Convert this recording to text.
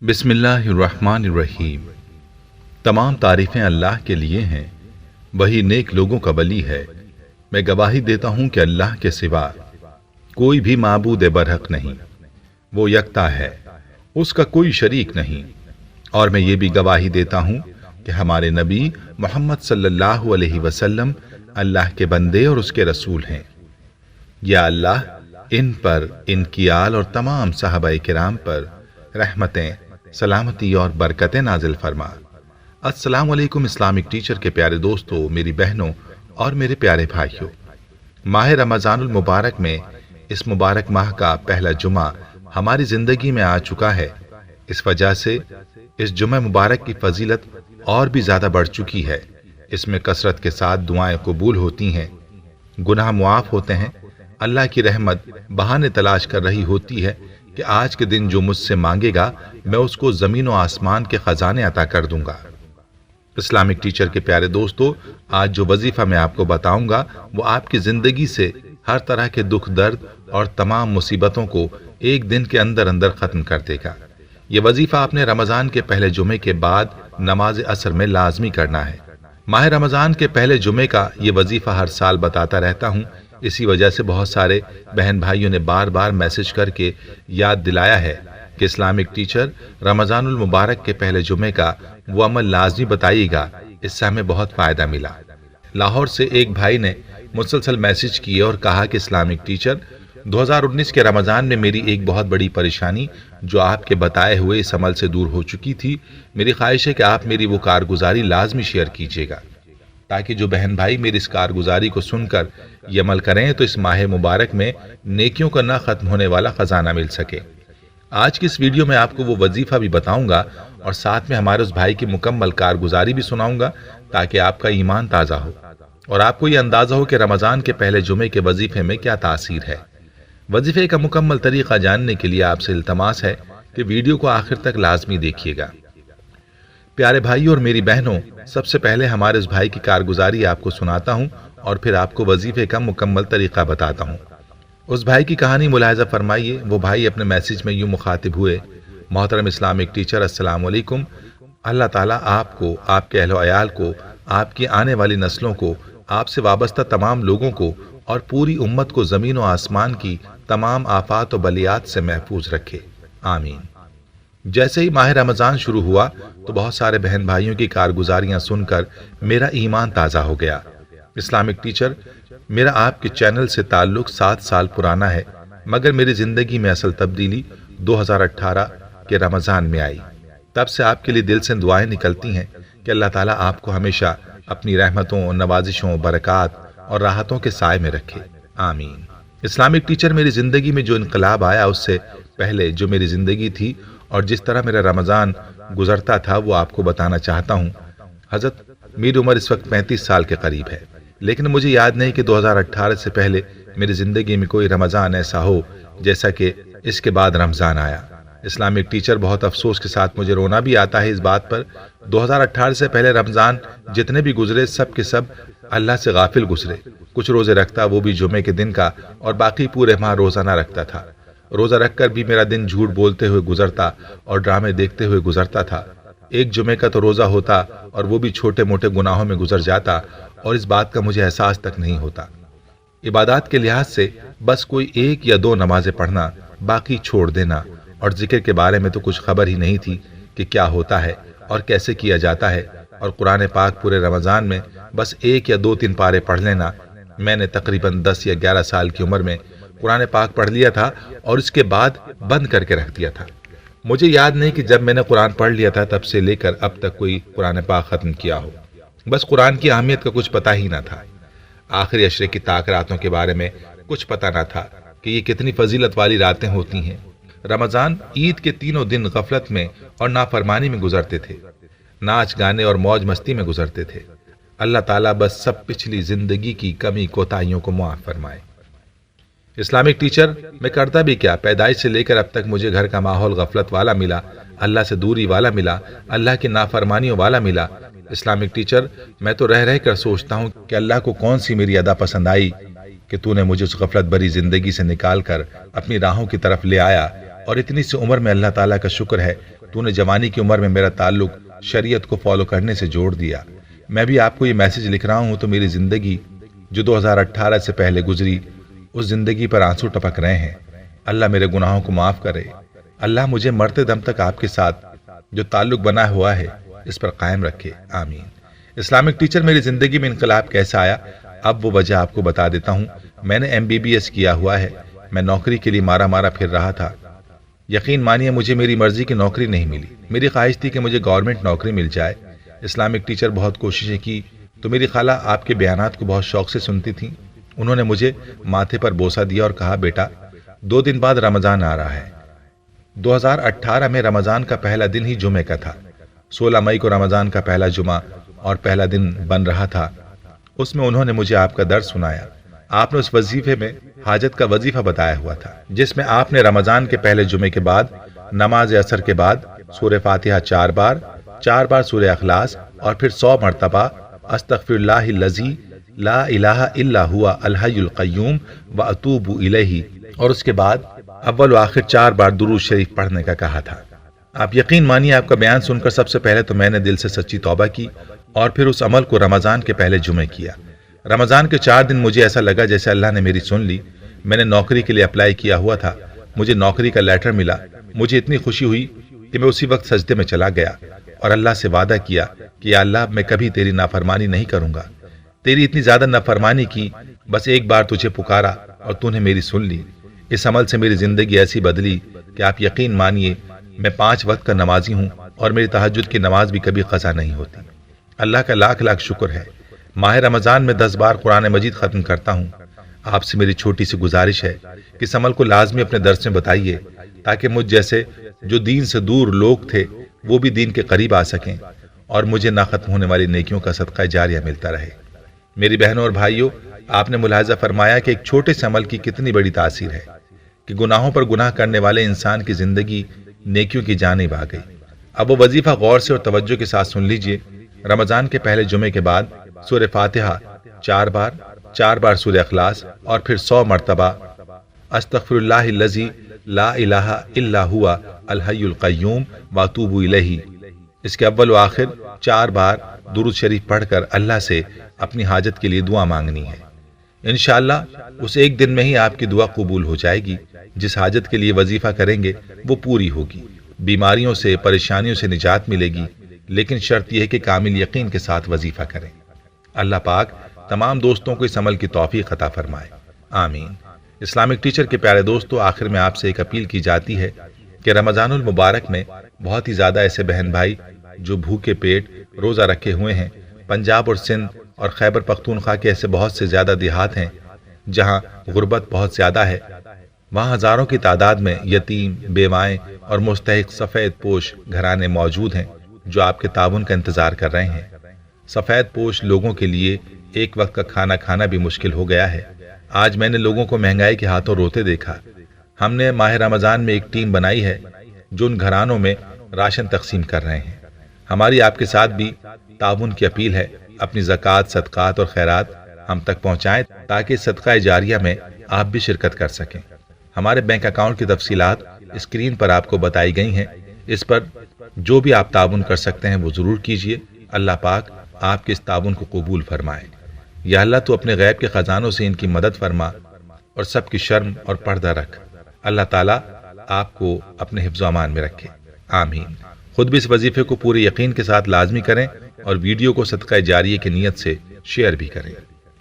बिस्मिल्लाहिर्रहमानिर्रहीम। तमाम तारीफ़ें अल्लाह के लिए हैं, वही नेक लोगों का वली है। मैं गवाही देता हूँ कि अल्लाह के सिवा कोई भी माबूद बरहक नहीं, वो यकता है, उसका कोई शरीक नहीं। और मैं ये भी गवाही देता हूँ कि हमारे नबी मोहम्मद सल्लल्लाहु अलैहि वसल्लम अल्लाह के बंदे और उसके रसूल हैं। या अल्लाह इन पर, इनकी आल और तमाम सहाबाए किराम पर रहमतें, सलामती और बरकतें नाजिल फरमा। अस्सलाम वालेकुम इस्लामिक टीचर के प्यारे दोस्तों, मेरी बहनों और मेरे प्यारे भाइयों, माह रमज़ानुल मुबारक में इस मुबारक माह का पहला जुमा हमारी ज़िंदगी में आ चुका है। इस वजह से इस जुमे मुबारक की फजीलत और भी ज़्यादा बढ़ चुकी है। इसमें कसरत के साथ दुआएं कबूल होती हैं, गुनाह मुआफ़ होते हैं, अल्लाह की रहमत बहाने तलाश कर रही होती है कि आज के दिन जो मुझसे मांगेगा मैं उसको ज़मीन और आसमान के ख़जाने अता कर दूंगा। इस्लामिक टीचर के प्यारे दोस्तों, आज जो वजीफ़ा मैं आपको बताऊंगा वो आपकी ज़िंदगी से हर तरह के दुख दर्द और तमाम मुसीबतों को एक दिन के अंदर अंदर ख़त्म कर देगा। ये वजीफ़ा आपने रमज़ान के पहले जुमे के बाद नमाज असर में लाजमी करना है। माह रमज़ान के पहले जुमे का ये वजीफ़ा हर साल बताता रहता हूँ। इसी वजह से बहुत सारे बहन भाइयों ने बार बार मैसेज करके याद दिलाया है कि इस्लामिक टीचर रमज़ानुल मुबारक के पहले जुमे का वो अमल लाजमी बताइएगा, इससे हमें बहुत फ़ायदा मिला। लाहौर से एक भाई ने मुसलसल मैसेज किए और कहा कि इस्लामिक टीचर, 2019 के रमज़ान में मेरी एक बहुत बड़ी परेशानी जो आपके बताए हुए इस अमल से दूर हो चुकी थी। मेरी ख्वाहिश है कि आप मेरी वो कारगुजारी लाजमी शेयर कीजिएगा, ताकि जो बहन भाई मेरी इस कारगुजारी को सुनकर ये अमल करें तो इस माह मुबारक में नेकियों का ना ख़त्म होने वाला ख़जाना मिल सके। आज की इस वीडियो में आपको वो वजीफ़ा भी बताऊंगा और साथ में हमारे उस भाई की मुकम्मल कारगुजारी भी सुनाऊंगा, ताकि आपका ईमान ताज़ा हो और आपको ये अंदाज़ा हो कि रमज़ान के पहले जुमे के वजीफ़े में क्या तासीर है। वजीफ़े का मुकम्मल तरीक़ा जानने के लिए आपसे इल्तमास है कि वीडियो को आखिर तक लाजमी देखिएगा। प्यारे भाइयों और मेरी बहनों, सबसे पहले हमारे उस भाई की कारगुजारी आपको सुनाता हूँ और फिर आपको वजीफ़े का मुकम्मल तरीक़ा बताता हूँ। उस भाई की कहानी मुलाहिज़ा फरमाइए। वो भाई अपने मैसेज में यूँ मुखातिब हुए, मोहतरम इस्लामिक टीचर, अस्सलाम वालेकुम। अल्लाह ताला आपको, आपके अहल अयाल को, आपकी आने वाली नस्लों को, आपसे वाबस्ता तमाम लोगों को और पूरी उम्मत को ज़मीन और आसमान की तमाम आफात और बलियात से महफूज रखे, आमीन। जैसे ही माह रमज़ान शुरू हुआ तो बहुत सारे बहन भाइयों की कारगुजारियां सुनकर मेरा ईमान ताज़ा हो गया। इस्लामिक टीचर, मेरा आपके चैनल से ताल्लुक़ 7 साल पुराना है, मगर मेरी ज़िंदगी में असल तब्दीली 2018 के रमज़ान में आई। तब से आपके लिए दिल से दुआएं निकलती हैं कि अल्लाह ताला आपको हमेशा अपनी रहमतों, नवाजिशों, बरक़ात और राहतों के साए में रखे, आमीन। इस्लामिक टीचर, मेरी ज़िंदगी में जो इनकलाब आया उससे पहले जो मेरी ज़िंदगी थी और जिस तरह मेरा रमज़ान गुजरता था वो आपको बताना चाहता हूँ। हज़रत, मेरी उम्र इस वक्त 35 साल के करीब है, लेकिन मुझे याद नहीं कि 2018 से पहले मेरी ज़िंदगी में कोई रमज़ान ऐसा हो जैसा कि इसके बाद रमज़ान आया। इस्लामिक टीचर, बहुत अफसोस के साथ मुझे रोना भी आता है इस बात पर, 2018 से पहले रमज़ान जितने भी गुजरे सब के सब अल्लाह से गाफिल गुजरे। कुछ रोज़े रखता, वो भी जुमे के दिन का, और बाकी पूरे माह रोज़ा ना रखता था। रोज़ा रखकर भी मेरा दिन झूठ बोलते हुए गुजरता और ड्रामे देखते हुए गुजरता था। एक जुमे का तो रोज़ा होता और वो भी छोटे मोटे गुनाहों में गुजर जाता और इस बात का मुझे एहसास तक नहीं होता। इबादत के लिहाज से बस कोई 1 या 2 नमाजें पढ़ना, बाकी छोड़ देना, और जिक्र के बारे में तो कुछ खबर ही नहीं थी कि क्या होता है और कैसे किया जाता है। और कुरान पाक पूरे रमज़ान में बस 1 या 2-3 पारे पढ़ लेना। मैंने तकरीबन 10 या 11 साल की उम्र में कुरान पाक पढ़ लिया था और इसके बाद बंद करके रख दिया था। मुझे याद नहीं कि जब मैंने कुरान पढ़ लिया था तब से लेकर अब तक कोई कुरान पाक ख़त्म किया हो। बस कुरान की अहमियत का कुछ पता ही ना था। आखिरी अशरे की ताक रातों के बारे में कुछ पता ना था कि ये कितनी फजीलत वाली रातें होती हैं। रमज़ान ईद के 3 दिन गफलत में और नाफरमानी में गुजरते थे, नाच गाने और मौज मस्ती में गुजरते थे। अल्लाह ताला बस सब पिछली ज़िंदगी की कमी कोताहियों को मुआफ़ फरमाए। इस्लामिक टीचर, मैं करता भी क्या, पैदाइश से लेकर अब तक मुझे घर का माहौल गफलत वाला मिला, अल्लाह से दूरी वाला मिला, अल्लाह की नाफरमानियों वाला मिला। इस्लामिक टीचर, मैं तो रह रह कर सोचता हूँ कि अल्लाह को कौन सी मेरी अदा पसंद आई कि तूने मुझे उस गफलत भरी ज़िंदगी से निकाल कर अपनी राहों की तरफ ले आया। और इतनी सी उम्र में अल्लाह ताला का शुक्र है تو نے جوانی کی عمر میں میرا تعلق شریعت کو فالو کرنے سے جوڑ دیا۔ میں بھی آپ کو یہ میسج لکھ رہا ہوں تو میری زندگی جو 2018 سے پہلے گزری اس زندگی پر آنسو ٹپک رہے ہیں۔ اللہ میرے گناہوں کو معاف کرے۔ اللہ مجھے مرتے دم تک آپ کے ساتھ جو تعلق بنا ہوا ہے اس پر قائم رکھے، آمین۔ اسلامک ٹیچر، میری زندگی میں انقلاب کیسا آیا؟ اب وہ وجہ آپ کو بتا دیتا ہوں۔ میں نے MBBS کیا ہوا ہے۔ میں نوکری کے لیے مارا پھر رہا تھا۔ یقین مانیے مجھے میری مرضی کی نوکری نہیں ملی۔ میری خواہش تھی کہ مجھے گورنمنٹ نوکری مل جائے۔ اسلامک ٹیچر بہت کوششیں کی تو میری خالہ آپ کے بیانات کو بہت شوق سے سنتی تھیں۔ انہوں نے مجھے ماتھے پر بوسہ دیا اور کہا، بیٹا 2 دن بعد رمضان آ رہا ہے۔ 2018 میں رمضان کا پہلا دن ہی جمعے کا تھا۔ 16 مئی کو رمضان کا پہلا جمعہ اور پہلا دن بن رہا تھا۔ اس میں انہوں نے مجھے آپ کا درس سنایا۔ آپ نے اس وظیفے میں حاجت کا وظیفہ بتایا ہوا تھا، جس میں آپ نے رمضان کے پہلے جمعے کے بعد نماز عصر کے بعد سورہ فاتحہ 4 بار سورہ اخلاص اور پھر 100 مرتبہ استغفر اللہ الذی لا الہ الا هو الحی القیوم واتوب الیہ، اور اس کے بعد اول و آخر 4 بار درود شریف پڑھنے کا کہا تھا۔ آپ یقین مانیے آپ کا بیان سن کر سب سے پہلے تو میں نے دل سے سچی توبہ کی اور پھر اس عمل کو رمضان کے پہلے جمعے کیا۔ رمضان کے 4 دن مجھے ایسا لگا جیسے اللہ نے میری سن لی۔ میں نے نوکری کے لیے اپلائی کیا ہوا تھا، مجھے نوکری کا لیٹر ملا۔ مجھے اتنی خوشی ہوئی کہ میں اسی وقت سجدے میں چلا گیا اور اللہ سے وعدہ کیا کہ یا اللہ میں کبھی تیری نافرمانی نہیں کروں گا۔ تیری اتنی زیادہ نافرمانی کی، بس ایک بار تجھے پکارا اور تو نے میری سن لی۔ اس عمل سے میری زندگی ایسی بدلی کہ آپ یقین مانیے میں 5 وقت کا نمازی ہوں اور میری تہجد کی نماز بھی کبھی قضا نہیں ہوتی۔ اللہ کا لاکھ شکر ہے۔ ماہ رمضان میں 10 بار قرآن مجید ختم کرتا ہوں۔ آپ سے میری چھوٹی سی گزارش ہے کہ اس عمل کو لازمی اپنے درس میں بتائیے تاکہ مجھ جیسے جو دین سے دور لوگ تھے وہ بھی دین کے قریب آ سکیں اور مجھے نہ ختم ہونے والی نیکیوں کا صدقہ جاریہ ملتا رہے۔ میری بہنوں اور بھائیوں، آپ نے ملاحظہ فرمایا کہ ایک چھوٹے سے عمل کی کتنی بڑی تاثیر ہے کہ گناہوں پر گناہ کرنے والے انسان کی زندگی نیکیوں کی جانب آ گئی۔ اب وہ وظیفہ غور سے اور توجہ کے ساتھ سن لیجئے۔ رمضان کے پہلے جمعے کے بعد سورہ فاتحہ 4 بار سورہ اخلاص اور پھر 100 مرتبہ استغفر اللہ الذی لا الہ الا هو الحی القیوم واتوب الیہ، اس کے اول و آخر 4 بار درود شریف پڑھ کر اللہ سے اپنی حاجت کے لیے دعا مانگنی ہے۔ انشاءاللہ اس ایک دن میں ہی آپ کی دعا قبول ہو جائے گی۔ جس حاجت کے لیے وظیفہ کریں گے وہ پوری ہوگی، بیماریوں سے پریشانیوں سے نجات ملے گی، لیکن شرط یہ ہے کہ کامل یقین کے ساتھ وظیفہ کریں۔ اللہ پاک تمام دوستوں کو اس عمل کی توفیق عطا فرمائے، آمین۔ اسلامک ٹیچر کے پیارے دوستو، آخر میں آپ سے ایک اپیل کی جاتی ہے کہ رمضان المبارک میں بہت ہی زیادہ ایسے بہن بھائی جو بھوکے پیٹ روزہ رکھے ہوئے ہیں۔ پنجاب اور سندھ اور خیبر پختونخوا کے ایسے بہت سے زیادہ دیہات ہیں جہاں غربت بہت زیادہ ہے۔ وہاں ہزاروں کی تعداد میں یتیم، بیوائیں اور مستحق سفید پوش گھرانے موجود ہیں جو آپ کے تعاون کا انتظار کر رہے ہیں۔ سفید پوش لوگوں کے لیے ایک وقت کا کھانا کھانا بھی مشکل ہو گیا ہے۔ آج میں نے لوگوں کو مہنگائی کے ہاتھوں روتے دیکھا۔ ہم نے ماہ رمضان میں ایک ٹیم بنائی ہے جو ان گھرانوں میں راشن تقسیم کر رہے ہیں۔ ہماری آپ کے ساتھ بھی تعاون کی اپیل ہے۔ اپنی زکوٰۃ، صدقات اور خیرات ہم تک پہنچائیں تاکہ صدقہ جاریہ میں آپ بھی شرکت کر سکیں۔ ہمارے بینک اکاؤنٹ کی تفصیلات اسکرین پر آپ کو بتائی گئی ہیں۔ اس پر جو بھی آپ تعاون کر سکتے ہیں وہ ضرور کیجئے۔ اللہ پاک آپ کے اس تعاون کو قبول فرمائے۔ یا اللہ تو اپنے غیب کے خزانوں سے ان کی مدد فرما اور سب کی شرم اور پردہ رکھ۔ اللہ تعالیٰ آپ کو اپنے حفظ و امان میں رکھے، آمین۔ خود بھی اس وظیفے کو پورے یقین کے ساتھ لازمی کریں اور ویڈیو کو صدقہ جاریہ کی نیت سے شیئر بھی کریں۔